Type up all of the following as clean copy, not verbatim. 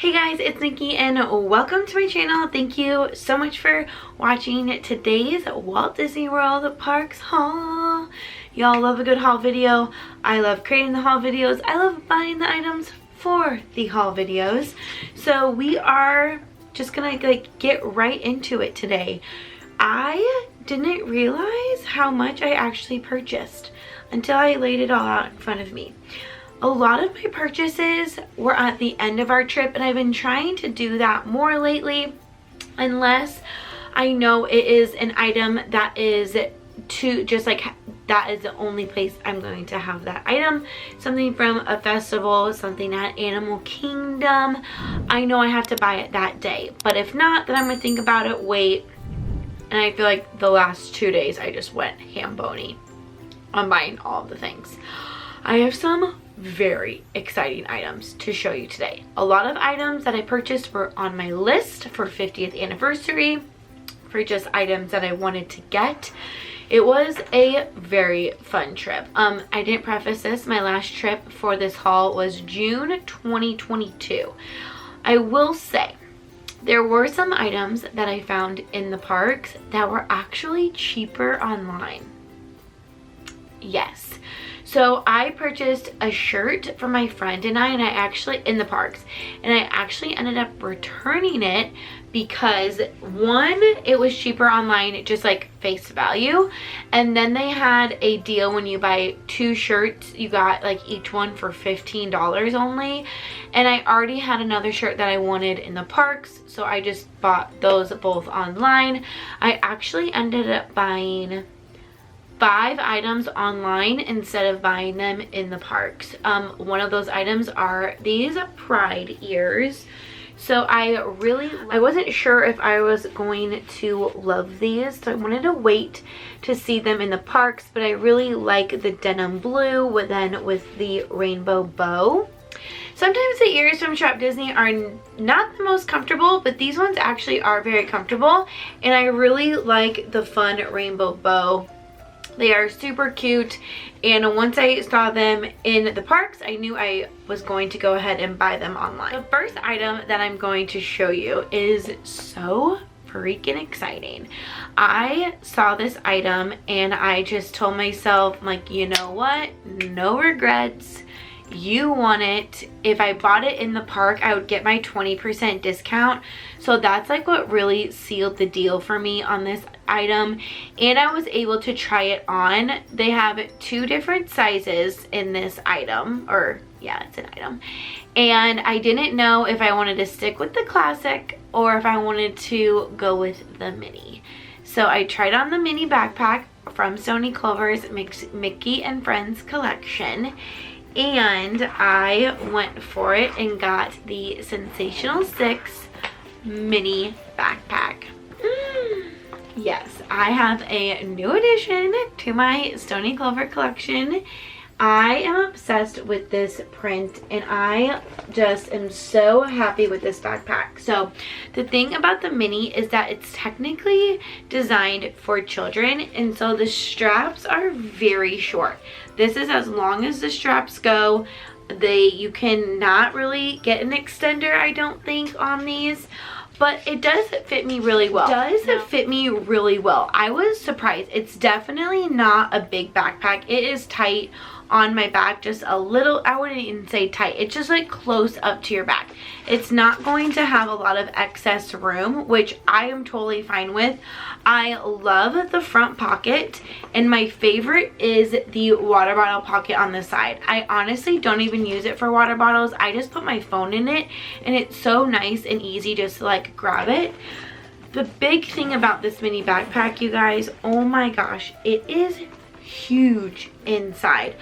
Hey guys, it's Nikki and welcome to my channel. Thank you so much for watching today's Walt Disney World Parks haul. Y'all love a good haul video. I love creating the haul videos. I love buying the items for the haul videos. So we are just gonna get right into it today. I didn't realize how much I actually purchased until I laid it all out in front of me. A lot of my purchases were at the end of our trip, and I've been trying to do that more lately unless I know it is an item that is that is the only place I'm going to have that item. Something from a festival, something at Animal Kingdom. I know I have to buy it that day, but if not, then I'm gonna think about it, wait. And I feel like the last 2 days I just went ham-bony on buying all of the things. I have some very exciting items to show you today. A lot of items that I purchased were on my list for 50th anniversary, for just items that I wanted to get. It was a very fun trip. I didn't preface this. My last trip for this haul was June 2022. I will say there were some items that I found in the parks that were actually cheaper online. Yes. So I purchased a shirt for my friend and I actually, in the parks, and I actually ended up returning it because one, it was cheaper online, just like face value, and then they had a deal when you buy 2 shirts, you got like each one for $15 only, and I already had another shirt that I wanted in the parks, so I just bought those both online. I actually ended up buying 5 items online instead of buying them in the parks. One of those items are these pride ears. So I wasn't sure if I was going to love these, so I wanted to wait to see them in the parks, but I really like the denim blue with the rainbow bow. Sometimes the ears from shopDisney are not the most comfortable, but these ones actually are very comfortable, and I really like the fun rainbow bow. They are super cute, and once I saw them in the parks, I knew I was going to go ahead and buy them online. The first item that I'm going to show you is so freaking exciting. I saw this item and I just told myself, like, you know what? No regrets. You want it. If I bought it in the park, I would get my 20% discount. So that's like what really sealed the deal for me on this item, and I was able to try it on. They have 2 different sizes in this item, or yeah, it's an item, and I didn't know if I wanted to stick with the classic or if I wanted to go with the mini. So I tried on the mini backpack from Stoney Clover's Mickey and Friends collection, and I went for it and got the Sensational 6 mini backpack. Yes, I have a new addition to my Stoney Clover collection. I am obsessed with this print, and I just am so happy with this backpack. So the thing about the mini is that it's technically designed for children, and so the straps are very short. This is as long as the straps go. You cannot really get an extender, I don't think, on these. But it does fit me really well. I was surprised. It's definitely not a big backpack. It is tight on my back, just a little. I wouldn't even say tight. It's just like close up to your back. It's not going to have a lot of excess room, which I am totally fine with. I love the front pocket, and my favorite is the water bottle pocket on the side. I honestly don't even use it for water bottles. I just put my phone in it, and it's so nice and easy just to like grab it. The big thing about this mini backpack, you guys, oh my gosh, it is huge inside.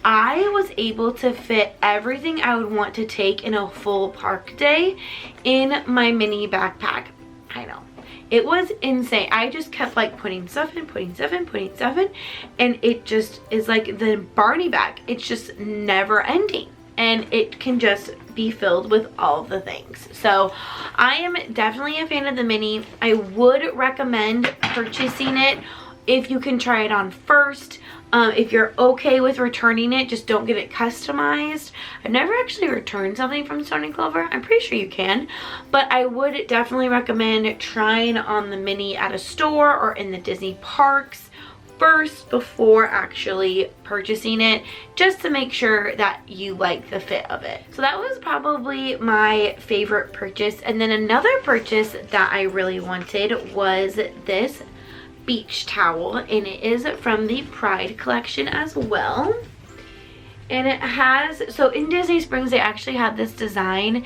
I was able to fit everything I would want to take in a full park day in my mini backpack. I know. It was insane. I just kept like putting stuff in, and it just is like the Barney bag. It's just never ending, and it can just be filled with all of the things. So I am definitely a fan of the mini. I would recommend purchasing it if you can try it on first. If you're okay with returning it, just don't get it customized. I've never actually returned something from Stoney Clover. I'm pretty sure you can, but I would definitely recommend trying on the mini at a store or in the Disney parks first before actually purchasing it, just to make sure that you like the fit of it. So that was probably my favorite purchase. And then another purchase that I really wanted was this beach towel, and it is from the Pride collection as well. And it has, so in Disney Springs they actually had this design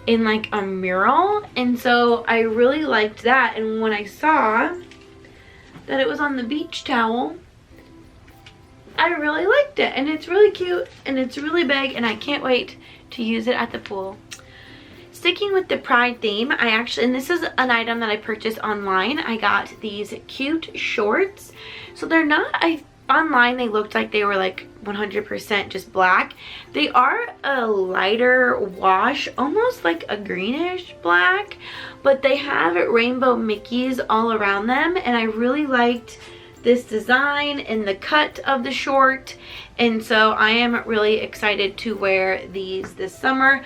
in like a mural, and so I really liked that. And when I saw that it was on the beach towel, I really liked it, and it's really cute and it's really big, and I can't wait to use it at the pool. Sticking with the Pride theme, I actually, and this is an item that I purchased online, I got these cute shorts. So they're not, online they looked like they were like 100% just black. They are a lighter wash, almost like a greenish black, but they have rainbow Mickeys all around them, and I really liked this design and the cut of the short, and so I am really excited to wear these this summer.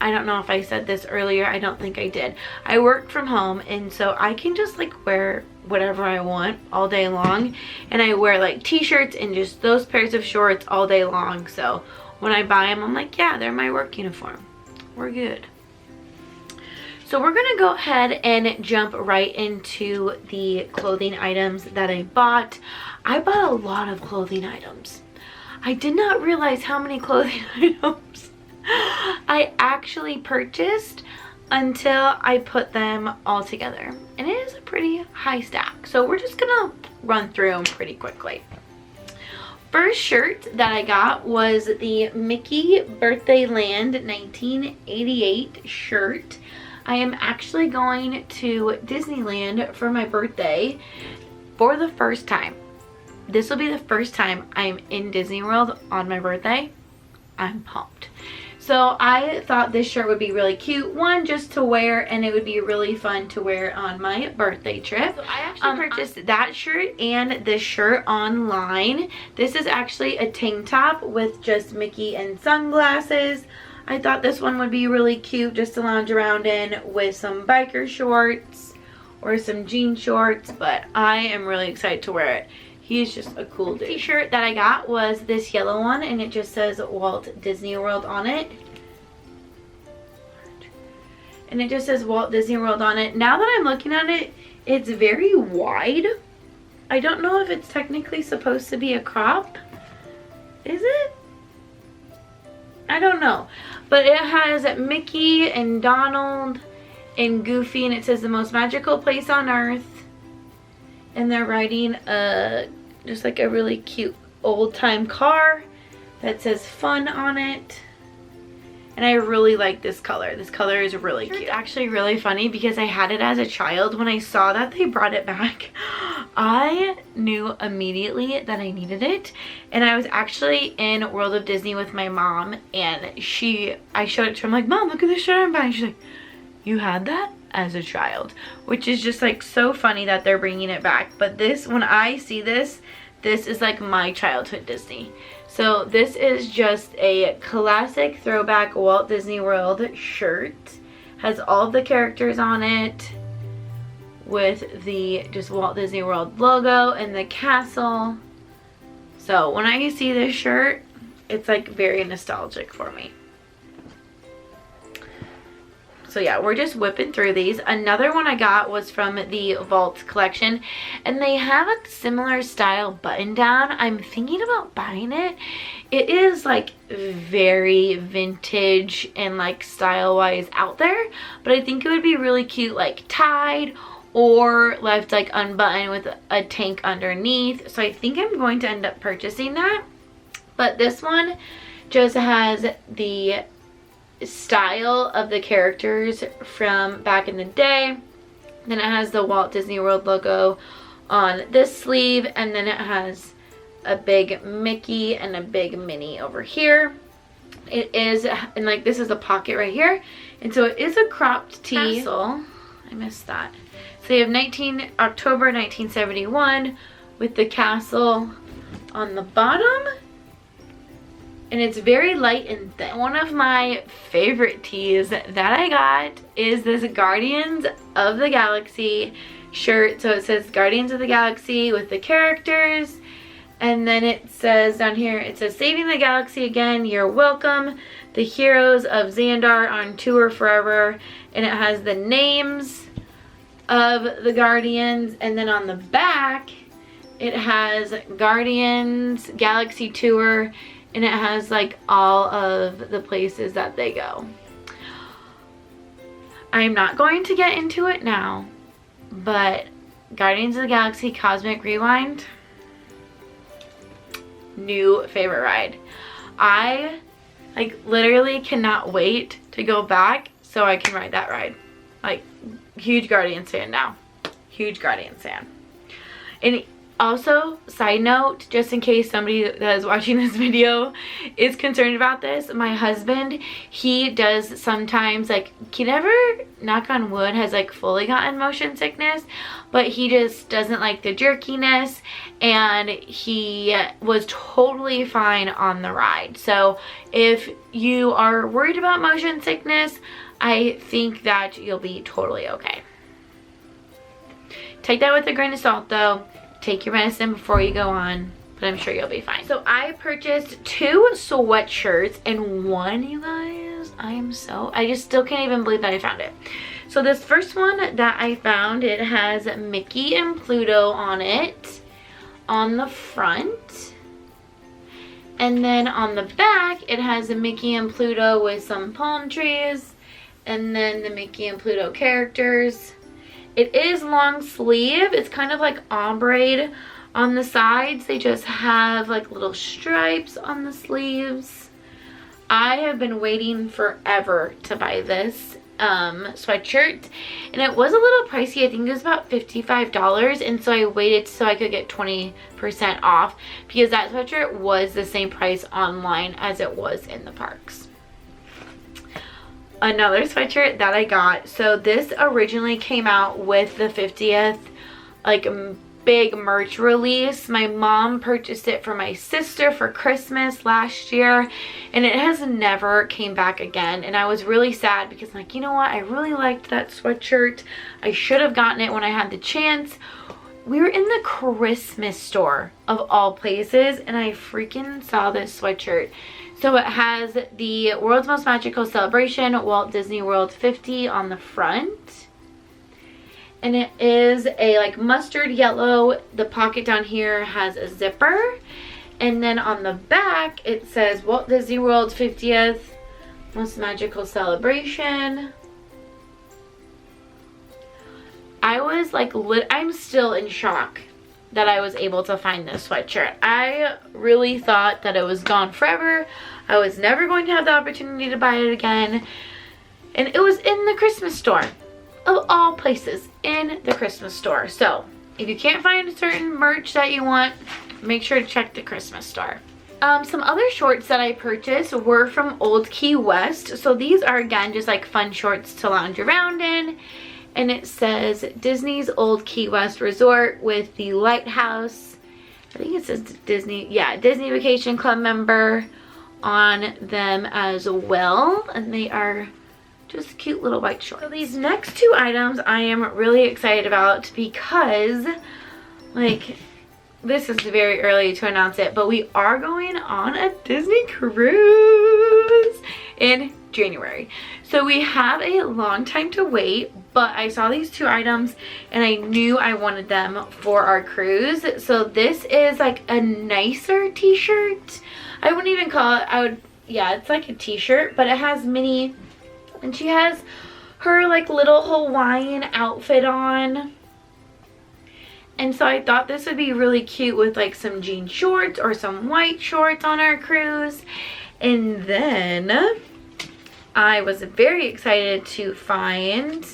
I don't know if I said this earlier, I don't think I did. I work from home, and so I can just like wear whatever I want all day long, and I wear like t-shirts and just those pairs of shorts all day long. So when I buy them, I'm like, yeah, they're my work uniform. We're good. So we're gonna go ahead and jump right into the clothing items that I bought. I bought a lot of clothing items. I did not realize how many clothing items I actually purchased until I put them all together, and it is a pretty high stack, so we're just gonna run through them pretty quickly. First shirt that I got was the Mickey Birthday Land 1988 shirt. I am actually going to Disneyland for my birthday for the first time. This will be the first time I'm in Disney World on my birthday. I'm pumped. So I thought this shirt would be really cute, one just to wear, and it would be really fun to wear on my birthday trip. So I actually purchased that shirt and this shirt online. This is actually a tank top with just Mickey and sunglasses. I thought this one would be really cute just to lounge around in with some biker shorts or some jean shorts, but I am really excited to wear it. He's just a cool dude. The t-shirt that I got was this yellow one, and it just says Walt Disney World on it. And it just says Walt Disney World on it. Now that I'm looking at it, it's very wide. I don't know if it's technically supposed to be a crop. Is it? I don't know. But it has Mickey and Donald and Goofy, and it says the most magical place on earth. And they're riding just like a really cute old time car that says fun on it. And I really like this color. This color is really cute. It's actually really funny because I had it as a child. When I saw that they brought it back, I knew immediately that I needed it. And I was actually in World of Disney with my mom, and I showed it to her. I'm like, Mom, look at this shirt I'm buying. She's like, you had that as a child? Which is just like so funny that they're bringing it back. But this, when I see this is like my childhood Disney. So this is just a classic throwback Walt Disney World shirt. Has all of the characters on it with the just Walt Disney World logo and the castle. So when I see this shirt, it's like very nostalgic for me. So yeah, we're just whipping through these. Another one I got was from the Vault collection, and they have a similar style button down. I'm thinking about buying it. It is like very vintage and like style wise out there, but I think it would be really cute like tied or left like unbuttoned with a tank underneath. So I think I'm going to end up purchasing that. But this one just has the style of the characters from back in the day. Then it has the Walt Disney World logo on this sleeve, and then it has a big Mickey and a big Minnie over here. It is, and like this is a pocket right here, and so it is a cropped tee. I missed that. So you have October 1971 with the castle on the bottom. And it's very light and thin. One of my favorite tees that I got is this Guardians of the Galaxy shirt. So it says Guardians of the Galaxy with the characters. And then it says down here, it says saving the galaxy again, you're welcome. The heroes of Xandar on tour forever. And it has the names of the Guardians. And then on the back, it has Guardians Galaxy Tour. And it has like all of the places that they go. I'm not going to get into it now, but Guardians of the Galaxy Cosmic Rewind, new favorite ride. I like literally cannot wait to go back so I can ride that ride. Like, huge Guardians fan now. Huge Guardians fan. And also, side note, just in case somebody that is watching this video is concerned about this, my husband, he does sometimes, like, he never, knock on wood, has like fully gotten motion sickness, but he just doesn't like the jerkiness, and he was totally fine on the ride. So if you are worried about motion sickness, I think that you'll be totally okay. Take that with a grain of salt though. Take your medicine before you go on, but I'm sure you'll be fine. So I purchased 2 sweatshirts, and one, you guys, I just still can't even believe that I found it. So this first one that I found, it has Mickey and Pluto on it on the front. And then on the back, it has a Mickey and Pluto with some palm trees, and then the Mickey and Pluto characters. It is long sleeve. It's kind of like ombre on the sides. They just have like little stripes on the sleeves. I have been waiting forever to buy this sweatshirt, and it was a little pricey. I think it was about $55, and so I waited so I could get 20% off because that sweatshirt was the same price online as it was in the parks. Another sweatshirt that I got, so this originally came out with the 50th like big merch release. My mom purchased it for my sister for Christmas last year, and it has never came back again, and I was really sad because, like, you know what, I really liked that sweatshirt. I should have gotten it when I had the chance. We were in the Christmas store of all places, and I freaking saw this sweatshirt. So it has the World's Most Magical Celebration, Walt Disney World 50 on the front. And it is a like mustard yellow. The pocket down here has a zipper. And then on the back, it says Walt Disney World 50th Most Magical Celebration. I was like, I'm still in shock that I was able to find this sweatshirt. I really thought that it was gone forever. I was never going to have the opportunity to buy it again. And it was in the Christmas store. Of all places, in the Christmas store. So, if you can't find a certain merch that you want, make sure to check the Christmas store. Some other shorts that I purchased were from Old Key West. So these are, again, just like fun shorts to lounge around in. And it says Disney's Old Key West Resort with the Lighthouse. I think it says Disney, yeah, Disney Vacation Club member on them as well. And they are just cute little white shorts. So these next 2 items I am really excited about because, like, this is very early to announce it, but we are going on a Disney cruise in January. So we have a long time to wait, but I saw these 2 items and I knew I wanted them for our cruise. So this is like a nicer t-shirt. I wouldn't even call it, yeah, it's like a t-shirt, but it has Minnie, and she has her like little Hawaiian outfit on. And so I thought this would be really cute with like some jean shorts or some white shorts on our cruise. And then I was very excited to find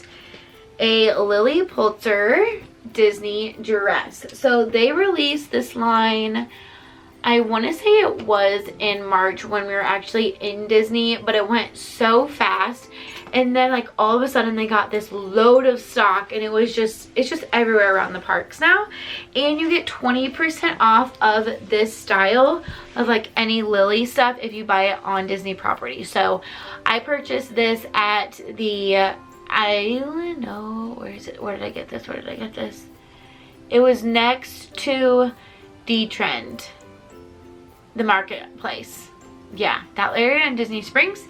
a Lilly Pulitzer Disney dress. So they released this line, I want to say it was in March when we were actually in Disney, but it went so fast. and then like all of a sudden they got this load of stock, and it's just everywhere around the parks now. And you get 20% off of this style of like any Lilly stuff if you buy it on Disney property. So I purchased this at the Island, no, where is it? Where did I get this? It was next to the Trend, the marketplace. Yeah, that area in Disney Springs.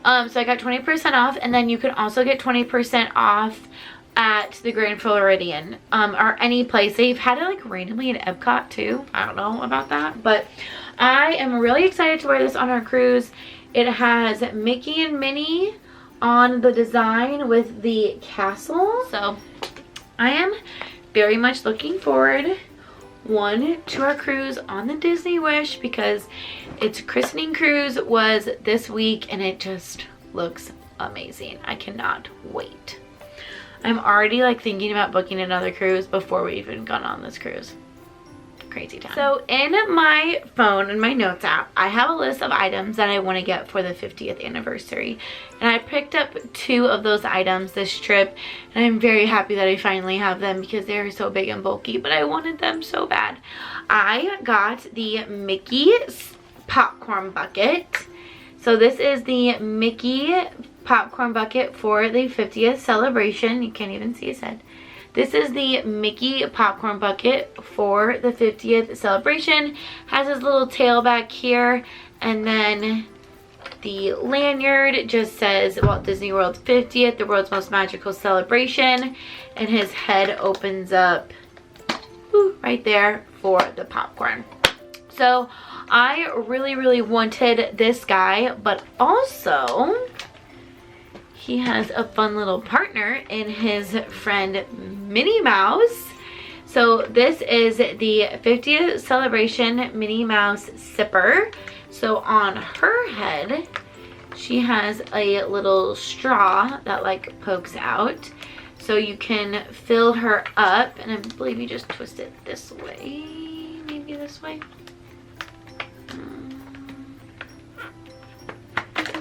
So I got 20% off, and then you can also get 20% off at the Grand Floridian, or any place. They've had it like randomly in Epcot too. I don't know about that, but I am really excited to wear this on our cruise. It has Mickey and Minnie on the design with the castle. So I am very much looking forward, one, to our cruise on the Disney Wish, because its christening cruise was this week and it just looks amazing. I cannot wait. I'm already like thinking about booking another cruise before we even gone on this cruise. Crazy time. So in my phone, in my notes app, I have a list of items that I want to get for the 50th anniversary, and I picked up 2 of those items this trip, and I'm very happy that I finally have them because they're so big and bulky, but I wanted them so bad. I got the Mickey popcorn bucket. So this is the Mickey popcorn bucket for the 50th celebration. You can't even see his head. This is the Mickey popcorn bucket for the 50th celebration. Has his little tail back here, and then the lanyard just says Walt Disney World 50th, the world's most magical celebration, and his head opens up right there for the popcorn. So I really wanted this guy, but also he has a fun little partner in his friend Minnie Mouse. So this is the 50th celebration Minnie Mouse sipper. So on her head, she has a little straw that like pokes out. So you can fill her up, and I believe you just twist it this way, maybe this way.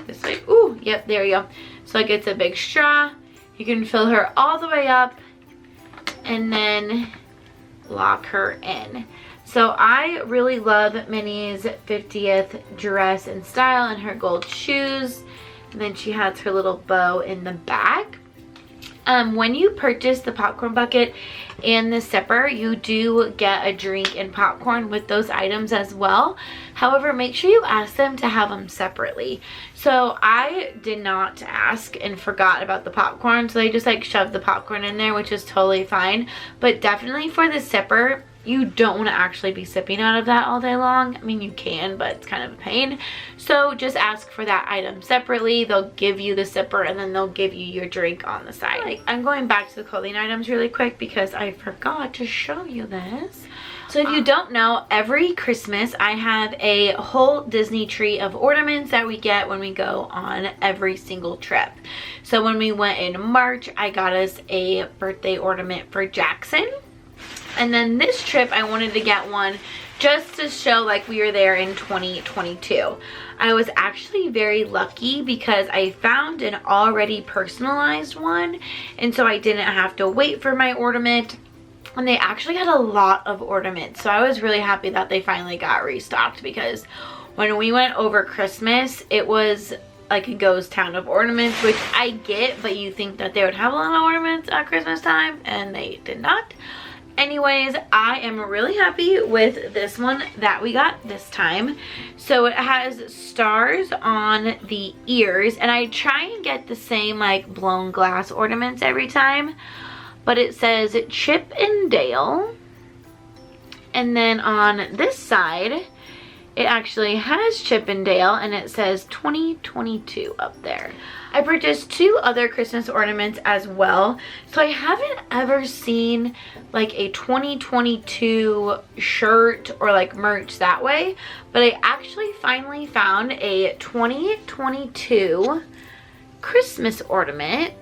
This way. Ooh, yep, there you go. So like it's a big straw. You can fill her all the way up and then lock her in. So I really love Minnie's 50th dress and style, and her gold shoes. And then she has her little bow in the back. When you purchase the popcorn bucket and the sipper, you do get a drink and popcorn with those items as well. However, make sure you ask them to have them separately. So I did not ask and forgot about the popcorn, so they just like shoved the popcorn in there, which is totally fine. But definitely for the sipper, you don't want to actually be sipping out of that all day long. I mean, you can, but it's kind of a pain. So just ask for that item separately. They'll give you the sipper, and then they'll give you your drink on the side. I'm going back to the clothing items really quick because I forgot to show you this. So if you don't know, every Christmas I have a whole Disney tree of ornaments that we get when we go on every single trip. So when we went in March, I got us a birthday ornament for Jackson. And then this trip, I wanted to get one just to show like we were there in 2022. I was actually very lucky because I found an already personalized one, and so I didn't have to wait for my ornament. And they actually had a lot of ornaments, so I was really happy that they finally got restocked, because when we went over Christmas, it was like a ghost town of ornaments, which I get, but you think that they would have a lot of ornaments at Christmas time, and they did not. Anyways, I am really happy with this one that we got this time. So it has stars on the ears, and I try and get the same like blown glass ornaments every time, but it says Chip and Dale. And then on this side, it actually has Chip and Dale, and it says 2022 up there. I purchased 2 other Christmas ornaments as well. So I haven't ever seen like a 2022 shirt or like merch that way, but I actually finally found a 2022 Christmas ornament.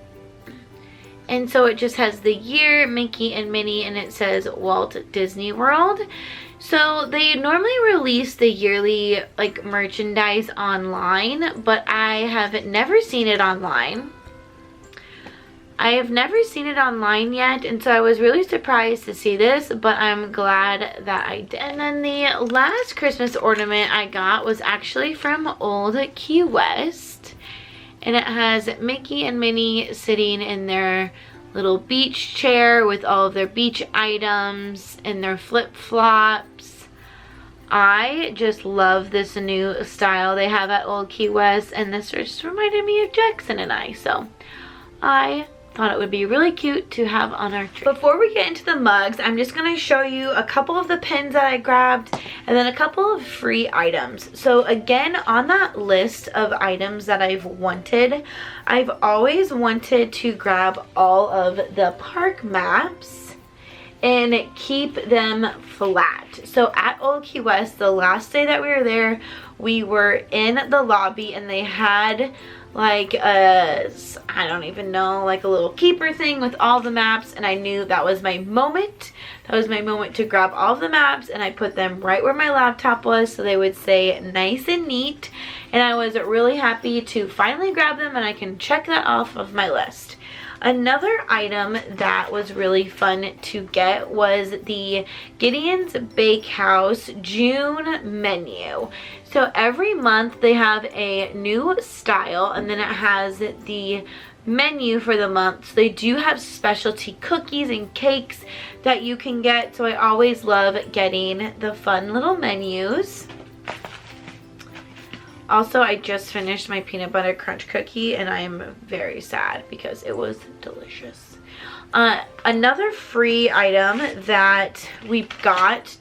And so it just has the year, Mickey and Minnie, and it says Walt Disney World. So they normally release the yearly like merchandise online, but I have never seen it online. I have never seen it online yet, and so I was really surprised to see this, but I'm glad that I did. And then the last Christmas ornament I got was actually from Old Key West, and it has Mickey and Minnie sitting in their little beach chair with all of their beach items and their flip-flops. I just love this new style they have at Old Key West, and this just reminded me of Jackson and I, so I thought it would be really cute to have on our tree. Before we get into the mugs, I'm just going to show you a couple of the pins that I grabbed and then a couple of free items. So again, on that list of items that I've wanted, I've always wanted to grab all of the park maps and keep them flat. So at Old Key West, the last day that we were there, we were in the lobby and they had like a, I don't even know, like a little keeper thing with all the maps, and I knew that was my moment. That was my moment to grab all of the maps, and I put them right where my laptop was so they would stay nice and neat, and I was really happy to finally grab them and I can check that off of my list. Another item that was really fun to get was the Gideon's Bakehouse June menu. So every month they have a new style, and then it has the menu for the month. So they do have specialty cookies and cakes that you can get, so I always love getting the fun little menus. Also, I just finished my peanut butter crunch cookie and I'm very sad because it was delicious. Another free item that we got,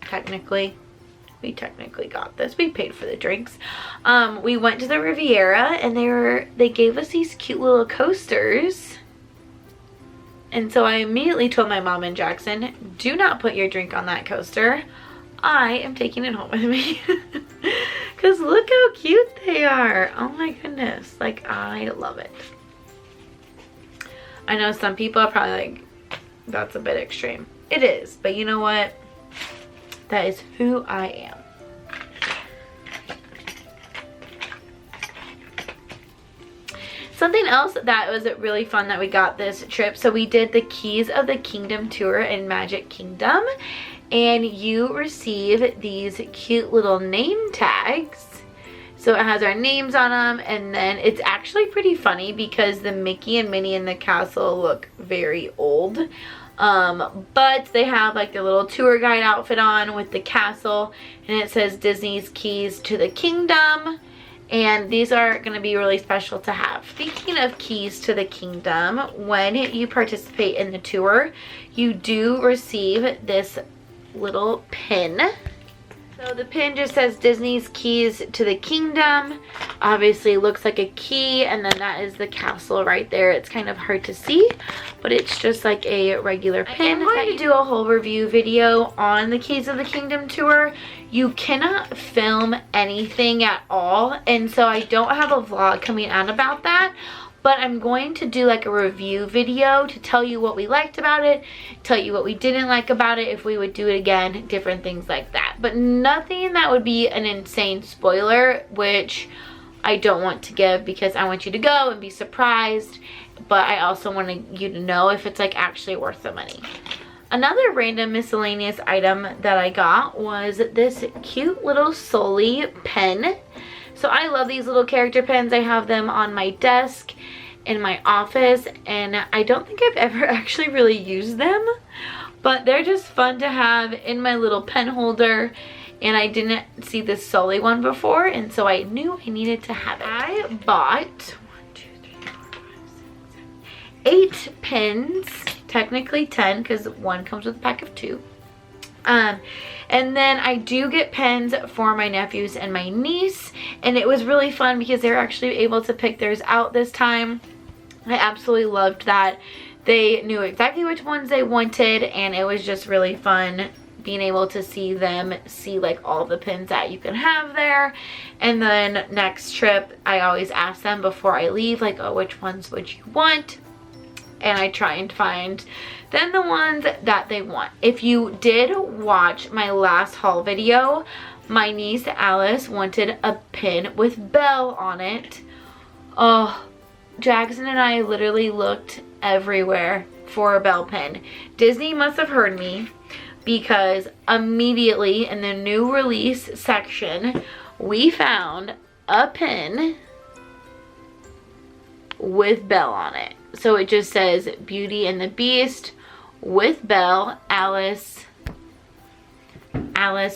we technically got this. We paid for the drinks. We went to the Riviera and they gave us these cute little coasters. And so I immediately told my mom and Jackson, do not put your drink on that coaster. I am taking it home with me. Because look how cute they are. Oh my goodness. Like, I love it. I know some people are probably like, that's a bit extreme. It is. But you know what? That is who I am. Something else that was really fun that we got this trip. So we did the Keys of the Kingdom tour in Magic Kingdom. And you receive these cute little name tags. So it has our names on them, and then it's actually pretty funny because the Mickey and Minnie in the castle look very old. But they have like their little tour guide outfit on with the castle, and it says Disney's Keys to the Kingdom. And these are going to be really special to have. Speaking of Keys to the Kingdom, when you participate in the tour, you do receive this little pin. So the pin just says Disney's Keys to the Kingdom. Obviously looks like a key, and then that is the castle right there. It's kind of hard to see, but it's just like a regular pin. I'm going to do a whole review video on the Keys of the Kingdom tour. You cannot film anything at all, and so I don't have a vlog coming out about that. But I'm going to do like a review video to tell you what we liked about it, tell you what we didn't like about it, if we would do it again, different things like that. But nothing that would be an insane spoiler, which I don't want to give because I want you to go and be surprised. But I also want you to know if it's like actually worth the money. Another random miscellaneous item that I got was this cute little Sully pen. So I love these little character pens. I have them on my desk in my office, and I don't think I've ever actually really used them, but they're just fun to have in my little pen holder, and I didn't see this Sully one before, and so I knew I needed to have it. I bought 8 pens, technically 10 because one comes with a pack of 2. And then I do get pens for my nephews and my niece, and it was really fun because they were actually able to pick theirs out this time. I absolutely loved that. They knew exactly which ones they wanted, and it was just really fun being able to see them see like all the pens that you can have there. And then next trip I always ask them before I leave, like, oh, which ones would you want? And I try and find then the ones that they want. If you did watch my last haul video, my niece Alice wanted a pin with Belle on it. Oh, Jackson and I literally looked everywhere for a Belle pin. Disney must have heard me, because immediately in the new release section, we found a pin with Belle on it. So it just says Beauty and the Beast with Belle. Alice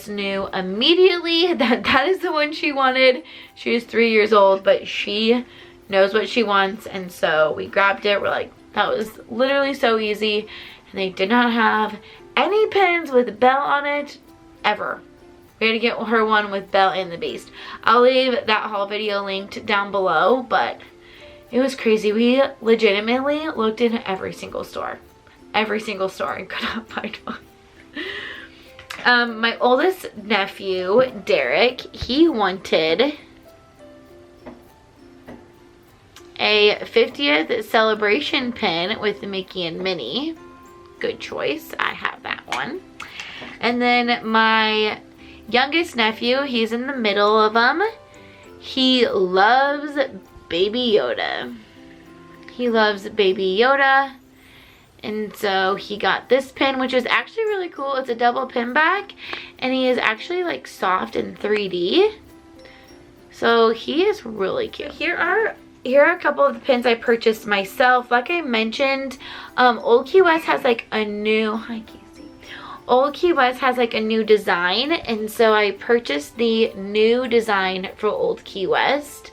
knew immediately that that is the one she wanted. She was 3 years old, but she knows what she wants, and so we grabbed it. We're like, that was literally so easy. And they did not have any pins with Belle on it ever. We had to get her one with Belle and the Beast. I'll leave that haul video linked down below, but it was crazy. We legitimately looked in every single store and could not find one. My oldest nephew, Derek, he wanted a 50th celebration pin with Mickey and Minnie. Good choice. I have that one. And then my youngest nephew, he's in the middle of them. He loves Baby Yoda. He loves Baby Yoda. And so he got this pin, which is actually really cool. It's a double pin back, and he is actually like soft in 3D. So he is really cute. Here are a couple of the pins I purchased myself. Like I mentioned, Old Key West has like a new, hi Casey. Old Key West has like a new design, and so I purchased the new design for Old Key West.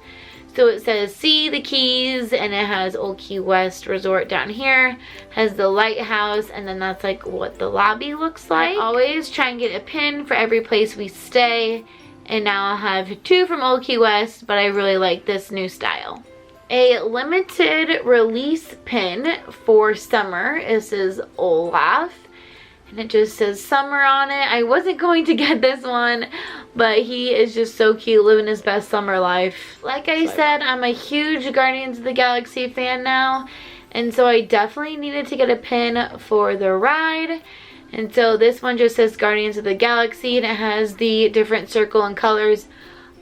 So it says See the Keys, and it has Old Key West Resort down here, has the lighthouse, and then that's like what the lobby looks like. I always try and get a pin for every place we stay, and now I have 2 from Old Key West, but I really like this new style. A limited release pin for summer. This is Olaf, and it just says summer on it. I wasn't going to get this one, but he is just so cute, living his best summer life. Like I said, I'm a huge Guardians of the Galaxy fan now, and so I definitely needed to get a pin for the ride. And so this one just says Guardians of the Galaxy, and it has the different circle and colors.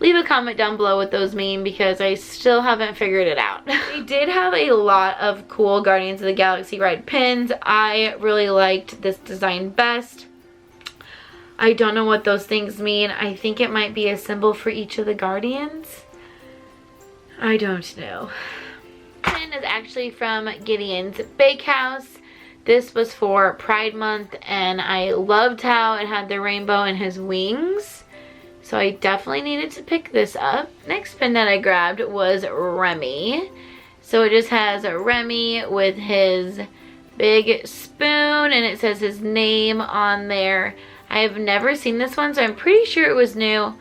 Leave a comment down below what those mean, because I still haven't figured it out. They did have a lot of cool Guardians of the Galaxy ride pins. I really liked this design best. I don't know what those things mean. I think it might be a symbol for each of the Guardians. I don't know. This pin is actually from Gideon's Bakehouse. This was for Pride Month, and I loved how it had the rainbow in his wings. So I definitely needed to pick this up. Next pin that I grabbed was Remy. So it just has a Remy with his big spoon, and it says his name on there. I have never seen this one, so I'm pretty sure it was new,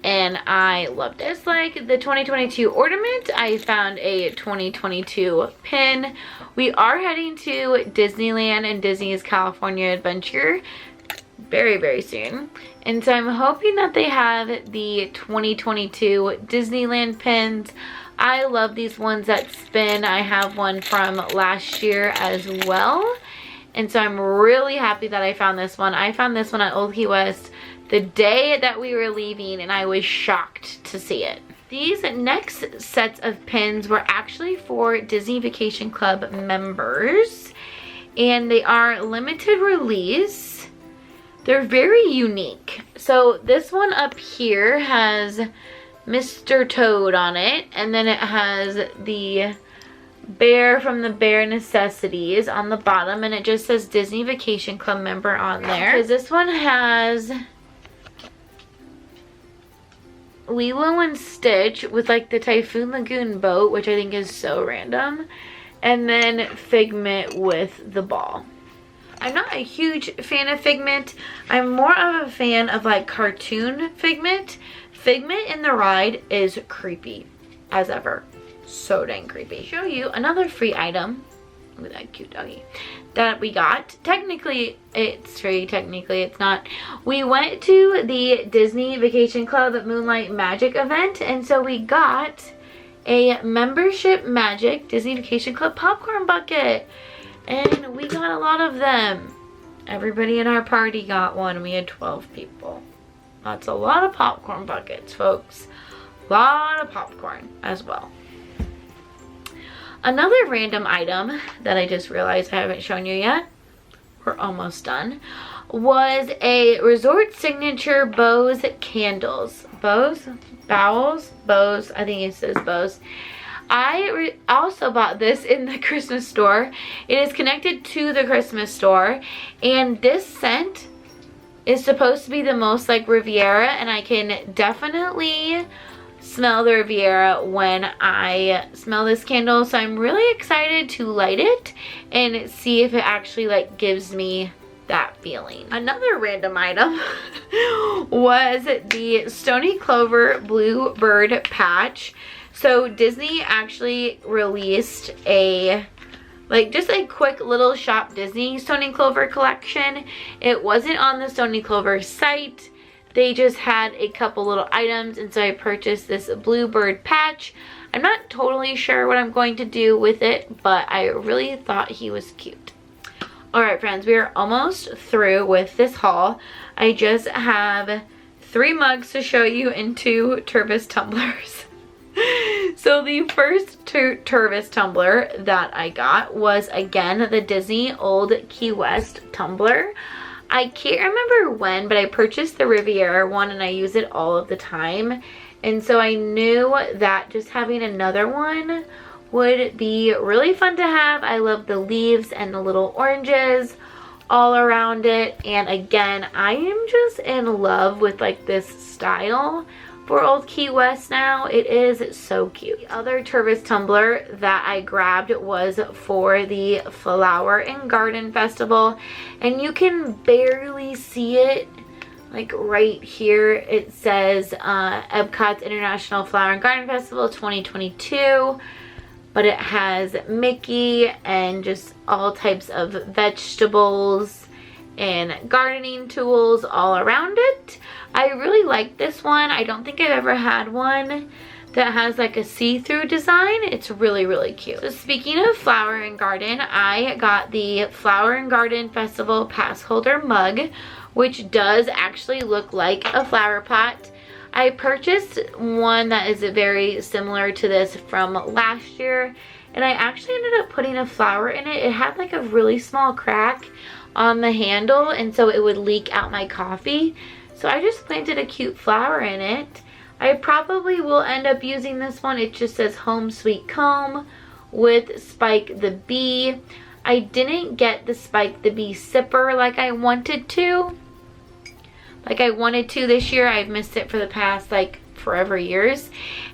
and I loved it. Just like the 2022 ornament, I found a 2022 pin. We are heading to Disneyland and Disney's California Adventure very, very soon. And so I'm hoping that they have the 2022 Disneyland pins. I love these ones that spin. I have one from last year as well. And so I'm really happy that I found this one. I found this one at Old Key West the day that we were leaving, and I was shocked to see it. These next sets of pins were actually for Disney Vacation Club members, and they are limited release. They're very unique. So this one up here has Mr. Toad on it, and then it has the bear from the Bare Necessities on the bottom, and it just says Disney Vacation Club member on there. Because this one has Lilo and Stitch with like the Typhoon Lagoon boat, which I think is so random, and then Figment with the ball. I'm not a huge fan of Figment. I'm more of a fan of like cartoon Figment. Figment in the ride is creepy as ever. So dang creepy. Show you another free item. Look at that cute doggy that we got. Technically it's free, technically it's not. We went to the Disney Vacation Club Moonlight Magic event, and so we got a membership Magic Disney Vacation Club popcorn bucket. And we got a lot of them. Everybody in our party got one. We had 12 people. That's a lot of popcorn buckets, folks. A lot of popcorn as well. Another random item that I just realized I haven't shown you yet, we're almost done, was a Resort Signature Bose candles. Bose? Bowels? Bose? I think it says Bose. I also bought this in the Christmas store. It is connected to the Christmas store, and this scent is supposed to be the most like Riviera, and I can definitely smell the Riviera when I smell this candle. So I'm really excited to light it and see if it actually like gives me that feeling. Another random item was the Stoney Clover Blue Bird patch. So Disney actually released a just a quick little Shop Disney Stoney Clover collection. It wasn't on the Stoney Clover site. They just had a couple little items, and so I purchased this Bluebird patch. I'm not totally sure what I'm going to do with it, but I really thought he was cute. Alright friends, we are almost through with this haul. I just have 3 mugs to show you and 2 Tervis tumblers. So the first Tervis tumbler that I got was again the Disney Old Key West tumbler. I can't remember when, but I purchased the Riviera one and I use it all of the time. And so I knew that just having another one would be really fun to have. I love the leaves and the little oranges all around it. And again, I am just in love with like this style for Old Key West now. It is so cute. The other Tervis tumbler that I grabbed was for the Flower and Garden Festival, and you can barely see it like right here. It says Epcot's International Flower and Garden Festival 2022, but it has Mickey and just all types of vegetables and gardening tools all around it. I really like this one. I don't think I've ever had one that has like a see-through design. It's really, really cute. So speaking of Flower and Garden, I got the Flower and Garden Festival pass holder mug, which does actually look like a flower pot. I purchased one that is very similar to this from last year, and I actually ended up putting a flower in it. It had like a really small crack on the handle, and so it would leak out my coffee. So I just planted a cute flower in it. I probably will end up using this one. It just says Home Sweet Comb with Spike the Bee. I didn't get the Spike the Bee sipper like I wanted to. This year. I've missed it for the past like forever years.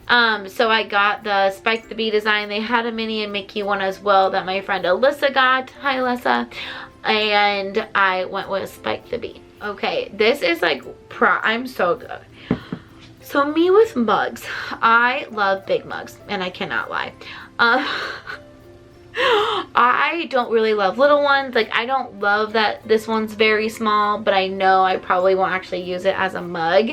So I got the Spike the Bee design. They had a Minnie and Mickey one as well that my friend Alyssa got. Hi Alyssa. And I went with Spike the Bee. Okay, this is like I'm so good. So me with mugs, I love big mugs, and I cannot lie. I don't really love little ones. Like, I don't love that this one's very small, but I know I probably won't actually use it as a mug.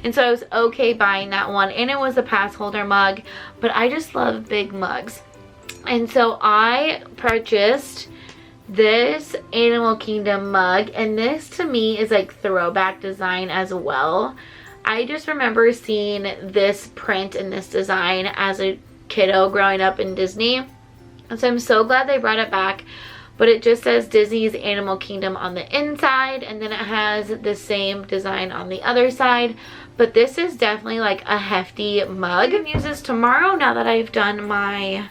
And so I was okay buying that one, and it was a pass holder mug, but I just love big mugs. And so I purchased this Animal Kingdom mug, and this to me is like throwback design as well. I just remember seeing this print and this design as a kiddo growing up in Disney. And so I'm so glad they brought it back. But it just says Disney's Animal Kingdom on the inside, and then it has the same design on the other side. But this is definitely like a hefty mug. I'm gonna use this tomorrow now that I've done my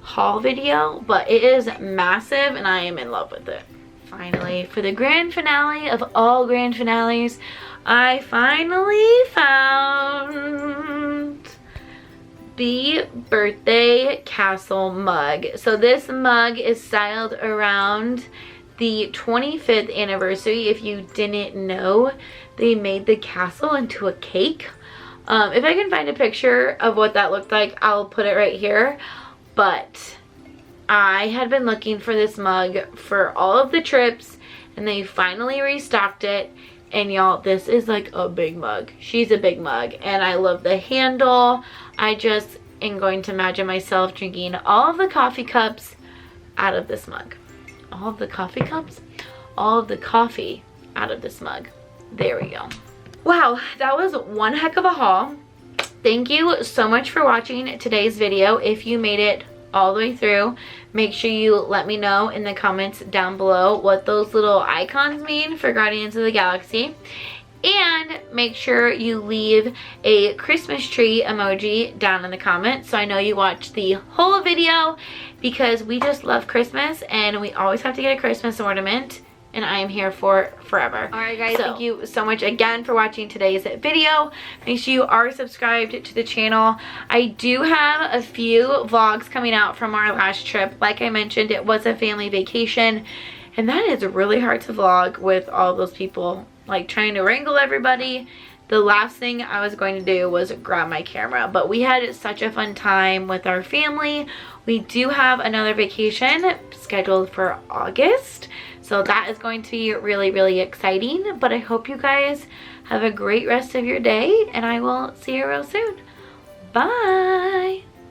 haul video, but it is massive and I am in love with it. Finally, for the grand finale of all grand finales, I finally found the birthday castle mug. So this mug is styled around the 25th anniversary. If you didn't know, they made the castle into a cake. If I can find a picture of what that looked like, I'll put it right here. But I had been looking for this mug for all of the trips, and they finally restocked it. And y'all, this is like a big mug. She's a big mug, and I love the handle. I just am going to imagine myself drinking all of the coffee cups out of this mug. All of the coffee cups? All of the coffee out of this mug. There we go. Wow, that was one heck of a haul. Thank you so much for watching today's video. If you made it all the way through. Make sure you let me know in the comments down below what those little icons mean for Guardians of the Galaxy. And make sure you leave a Christmas tree emoji down in the comments so I know you watched the whole video, because we just love Christmas and we always have to get a Christmas ornament, and I am here for forever. Alright guys, thank you so much again for watching today's video. Make sure you are subscribed to the channel. I do have a few vlogs coming out from our last trip. Like I mentioned, it was a family vacation, and that is really hard to vlog with all those people, like trying to wrangle everybody. The last thing I was going to do was grab my camera, but we had such a fun time with our family. We do have another vacation scheduled for August, so that is going to be really, really exciting. But I hope you guys have a great rest of your day, and I will see you real soon. Bye!